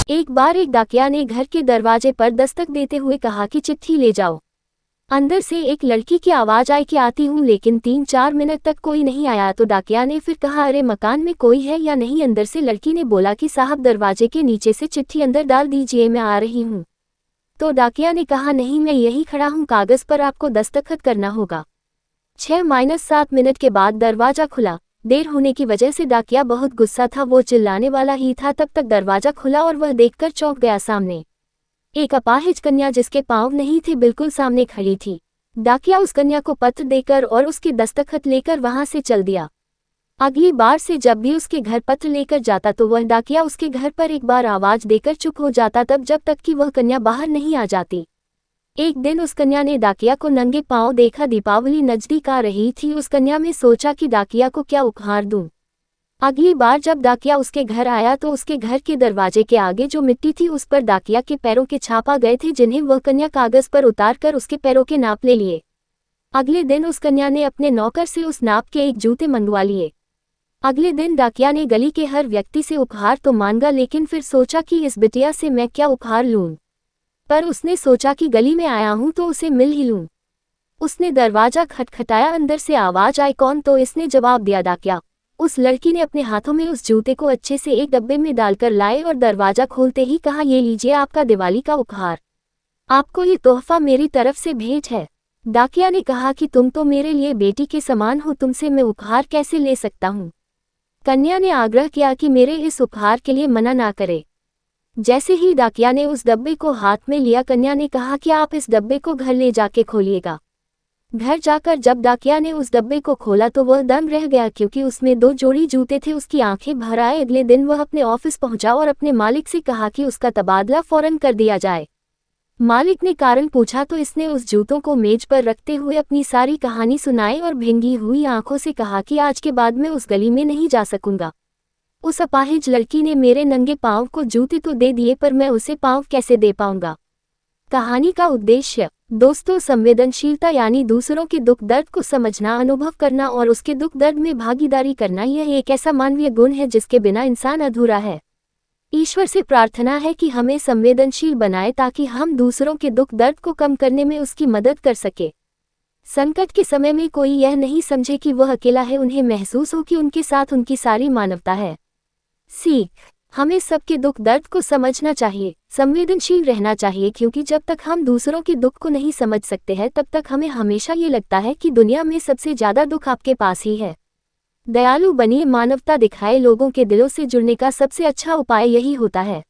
एक बार एक डाकिया ने घर के दरवाजे पर दस्तक देते हुए कहा कि चिट्ठी ले जाओ। अंदर से एक लड़की की आवाज आई कि आती हूँ, लेकिन 3-4 मिनट तक कोई नहीं आया तो डाकिया ने फिर कहा, अरे मकान में कोई है या नहीं। अंदर से लड़की ने बोला कि साहब दरवाजे के नीचे से चिट्ठी अंदर डाल दीजिए, मैं आ रही हूँ। तो डाकिया ने कहा, नहीं मैं यही खड़ा हूँ, कागज पर आपको दस्तखत करना होगा। 6-7 मिनट के बाद दरवाजा खुला। देर होने की वजह से डाकिया बहुत गुस्सा था, वो चिल्लाने वाला ही था, तब तक दरवाजा खुला और वह देखकर चौंक गया। सामने एक अपाहिज कन्या जिसके पाँव नहीं थे बिल्कुल सामने खड़ी थी। डाकिया उस कन्या को पत्र देकर और उसके दस्तखत लेकर वहां से चल दिया। अगली बार से जब भी उसके घर पत्र लेकर जाता तो वह डाकिया उसके घर पर एक बार आवाज देकर चुप हो जाता, तब जब तक कि वह कन्या बाहर नहीं आ जाती। एक दिन उस कन्या ने डाकिया को नंगे पांव देखा। दीपावली नजदीक आ रही थी। उस कन्या ने सोचा कि डाकिया को क्या उपहार दूं। अगली बार जब डाकिया उसके घर आया तो उसके घर के दरवाजे के आगे जो मिट्टी थी उस पर डाकिया के पैरों के छाप आ गए थे, जिन्हें वह कन्या कागज पर उतार कर उसके पैरों के नाप ले लिए। अगले दिन उस कन्या ने अपने नौकर से उस नाप के एक जूते मंगवा लिए। अगले दिन डाकिया ने गली के हर व्यक्ति से उपहार तो मांगा, लेकिन फिर सोचा कि इस बिटिया से मैं क्या उपहार लूं। पर उसने सोचा कि गली में आया हूं तो उसे मिल ही लूं। उसने दरवाजा खटखटाया, अंदर से आवाज आई, कौन? तो इसने जवाब दिया, डाकिया। उस लड़की ने अपने हाथों में उस जूते को अच्छे से एक डब्बे में डालकर लाए और दरवाजा खोलते ही कहा, ये लीजिए आपका दिवाली का उपहार, आपको ये तोहफा मेरी तरफ से भेंट है। डाकिया ने कहा कि तुम तो मेरे लिए बेटी के समान हो, तुमसे मैं उपहार कैसे ले सकता हूँ। कन्या ने आग्रह किया कि मेरे इस उपहार के लिए मना ना करे। जैसे ही डाकिया ने उस डब्बे को हाथ में लिया, कन्या ने कहा कि आप इस डब्बे को घर ले जाके खोलिएगा। घर जाकर जब डाकिया ने उस डब्बे को खोला तो वह दंग रह गया, क्योंकि उसमें 2 जोड़ी जूते थे। उसकी आंखें भर आए। अगले दिन वह अपने ऑफिस पहुंचा और अपने मालिक से कहा कि उसका तबादला फौरन कर दिया जाए। मालिक ने कारण पूछा तो इसने उस जूतों को मेज पर रखते हुए अपनी सारी कहानी सुनाई और भींगी हुई आंखों से कहा कि आज के बाद मैं उस गली में नहीं जा सकूंगा। उस अपाहिज लड़की ने मेरे नंगे पांव को जूते तो दे दिए, पर मैं उसे पांव कैसे दे पाऊंगा। कहानी का उद्देश्य दोस्तों, संवेदनशीलता यानी दूसरों के दुख दर्द को समझना, अनुभव करना और उसके दुख दर्द में भागीदारी करना। यह एक ऐसा मानवीय गुण है जिसके बिना इंसान अधूरा है। ईश्वर से प्रार्थना है कि हमें संवेदनशील बनाए ताकि हम दूसरों के दुख दर्द को कम करने में उसकी मदद कर सके। संकट के समय में कोई यह नहीं समझे कि वह अकेला है, उन्हें महसूस हो कि उनके साथ उनकी सारी मानवता है। सीख, हमें सबके दुख दर्द को समझना चाहिए, संवेदनशील रहना चाहिए, क्योंकि जब तक हम दूसरों के दुख को नहीं समझ सकते हैं तब तक हमें हमेशा ये लगता है कि दुनिया में सबसे ज्यादा दुख आपके पास ही है। दयालु बनिए, मानवता दिखाए, लोगों के दिलों से जुड़ने का सबसे अच्छा उपाय यही होता है।